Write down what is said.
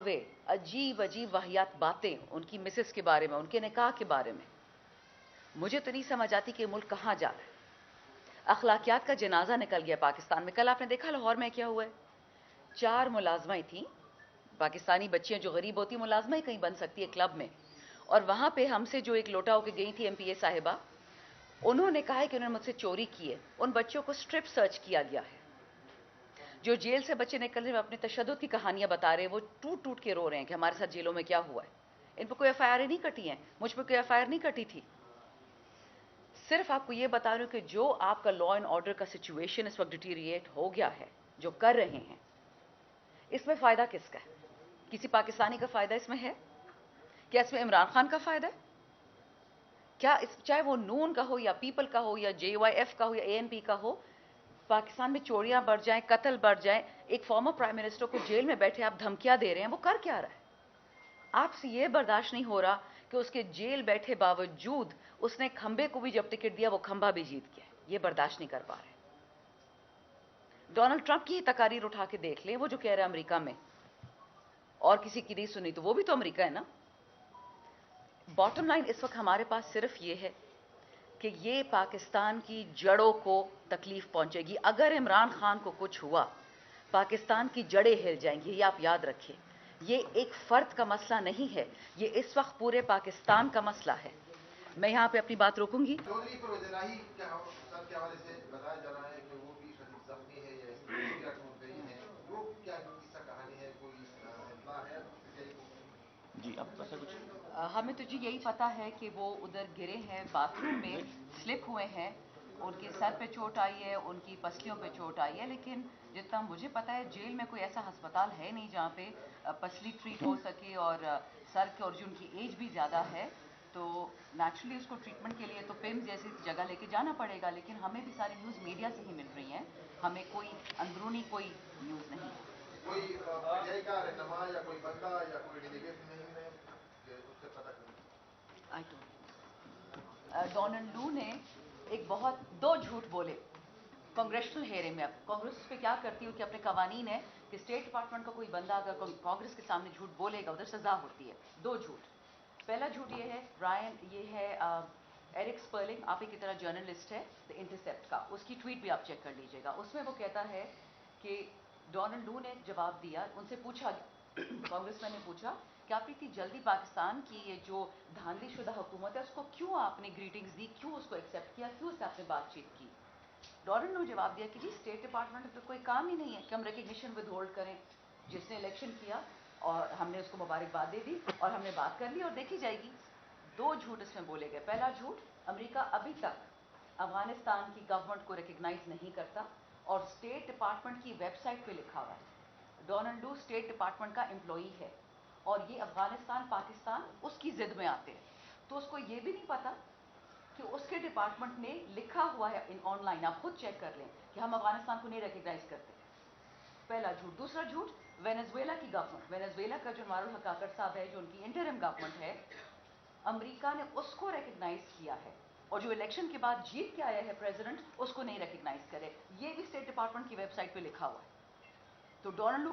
دعوے، عجیب عجیب واہیات باتیں ان کی مسز کے بارے میں، ان کے نکاح کے بارے میں. مجھے تو نہیں سمجھ آتی کہ ملک کہاں جا رہا ہے. اخلاقیات کا جنازہ نکل گیا پاکستان میں. کل آپ نے دیکھا لاہور میں کیا ہوا ہے؟ 4 ملازمیں تھیں پاکستانی بچیاں جو غریب ہوتی، ملازمہ کہیں بن سکتی ہے کلب میں، اور وہاں پہ ہم سے جو ایک لوٹا ہو کے گئی تھی ایم پی اے صاحبہ، انہوں نے کہا ہے کہ انہوں نے مجھ سے چوری کی ہے. ان بچوں کو اسٹرپ سرچ کیا گیا ہے. جو جیل سے بچے نکل رہے ہیں اپنے تشدد کی کہانیاں بتا رہے ہیں، وہ ٹوٹ ٹوٹ کے رو رہے ہیں کہ ہمارے ساتھ جیلوں میں کیا ہوا ہے. ان پہ کوئی ایف آئی آر نہیں کٹی ہیں، مجھ پہ کوئی ایف آئی آر نہیں کٹی تھی. صرف آپ کو یہ بتا رہی ہوں کہ جو آپ کا لا اینڈ آرڈر کا سچویشن اس وقت ڈیٹیریٹ ہو گیا ہے، جو کر رہے ہیں، اس میں فائدہ کس کا ہے؟ کسی پاکستانی کا فائدہ اس میں ہے؟ کیا اس میں عمران خان کا فائدہ ہے؟ کیا چاہے وہ نون کا ہو یا پیپل کا ہو یا جے وائی ایف کا ہو یا اے این پی کا ہو، پاکستان میں چوریاں بڑھ جائیں، قتل بڑھ جائیں، ایک فارمر پرائم منسٹر کو جیل میں بیٹھے آپ دھمکیاں دے رہے ہیں، وہ کر کیا رہا ہے؟ آپ سے یہ برداشت نہیں ہو رہا کہ اس کے جیل بیٹھے باوجود اس نے کھمبے کو بھی جب ٹکٹ دیا وہ کھمبا بھی جیت گیا. یہ برداشت نہیں کر پا رہے. ڈونلڈ ٹرمپ کی تقاریر اٹھا کے دیکھ لیں، وہ جو کہہ رہا ہے امریکہ میں اور کسی کی نہیں سنی، تو وہ بھی تو امریکہ ہے نا. باٹم لائن اس وقت ہمارے پاس صرف یہ ہے کہ یہ پاکستان کی جڑوں کو تکلیف پہنچے گی. اگر عمران خان کو کچھ ہوا، پاکستان کی جڑیں ہل جائیں گی. یہ آپ یاد رکھیں. یہ ایک فرد کا مسئلہ نہیں ہے، یہ اس وقت پورے پاکستان کا مسئلہ ہے. میں یہاں پہ اپنی بات روکوں گی. چودھری پرویز الہی کے حوالے سے بتایا جا رہا ہے کہ وہ بھی شدید زخمی ہے یا استعمال ٹوٹ گئی ہے. وہ کیا قصہ کہانی ہے؟ کوئی اطلاع ہے جی اب بس کچھ ہمیں تو جی یہی پتا ہے کہ وہ ادھر گرے ہیں باتھ روم میں، سلپ ہوئے ہیں، ان کے سر پہ چوٹ آئی ہے، ان کی پسلیوں پہ چوٹ آئی ہے. لیکن جتنا مجھے پتا ہے جیل میں کوئی ایسا ہسپتال ہے نہیں جہاں پہ پسلی ٹریٹ ہو سکے، اور سر کے، اور جو ان کی ایج بھی زیادہ ہے تو نیچرلی اس کو ٹریٹمنٹ کے لیے تو پمس جیسی جگہ لے کے جانا پڑے گا. لیکن ہمیں بھی ساری نیوز میڈیا سے ہی مل رہی ہیں، ہمیں کوئی اندرونی کوئی نیوز نہیں ہے. کوئی پی کا رہنما یا کوئی بندہ یا کوئی ڈیلیگیٹ نہیں ہے کہ اس سے پتہ کریں؟ ڈونلڈ لو نے ایک بہت 2 جھوٹ بولے کانگریشنل ہیئرنگ میں. اب کانگریس پہ کیا کرتی ہے کہ اپنے قوانین ہے کہ اسٹیٹ ڈپارٹمنٹ کا کوئی بندہ اگر کانگریس کے سامنے جھوٹ بولے گا ادھر سزا ہوتی ہے. 2 جھوٹ. پہلا جھوٹ یہ ہے، برائن، یہ ہے ایرک سپرلنگ، آپ ہی کی طرح جرنلسٹ ہے دا انٹرسیپٹ کا، اس کی ٹویٹ بھی آپ چیک کر لیجئے گا. اس میں وہ کہتا ہے کہ ڈونلڈ لو نے جواب دیا، ان سے پوچھا کانگریس مین نے پوچھا کہ آپ اتنی جلدی پاکستان کی یہ جو دھاندلی شدہ حکومت ہے اس کو کیوں آپ نے گریٹنگز دی، کیوں اس کو ایکسیپٹ کیا، کیوں اس سے آپ نے بات چیت کی. ڈونلڈ لو جواب دیا کہ جی اسٹیٹ ڈپارٹمنٹ میں تو کوئی کام ہی نہیں ہے کہ ہم ریکگنیشن ود ہولڈ کریں. جس نے الیکشن کیا اور ہم نے اس کو مبارکباد دے دی اور ہم نے بات کر لی اور دیکھی جائے گی. 2 جھوٹ اس میں بولے گئے. پہلا جھوٹ، امریکہ ابھی تک افغانستان کی گورنمنٹ کو ریکگنائز نہیں کرتا، اور اسٹیٹ ڈپارٹمنٹ کی ویب سائٹ پہ لکھا ہوا ہے ڈونلڈ لو اسٹیٹ ڈپارٹمنٹ کا امپلائی ہے اور یہ افغانستان پاکستان اس کی ضد میں آتے ہیں. تو اس کو یہ بھی نہیں پتا کہ اس کے ڈپارٹمنٹ نے لکھا ہوا ہے آن لائن، آپ خود چیک کر لیں کہ ہم افغانستان کو نہیں ریکگنائز کرتے. پہلا جھوٹ. دوسرا جھوٹ، وینزویلا کی گورنمنٹ، وینزویلا کا جو نوار الحق کاکڑ صاحب ہے جو ان کی انٹرم گورنمنٹ ہے، امریکہ نے اس کو ریکگنائز کیا ہے، اور جو الیکشن کے بعد جیت کے آیا ہے پریزیڈنٹ اس کو نہیں ریکگنائز کرے. یہ بھی اسٹیٹ ڈپارٹمنٹ کی ویب سائٹ پہ لکھا ہوا ہے. تو ڈونلڈ لو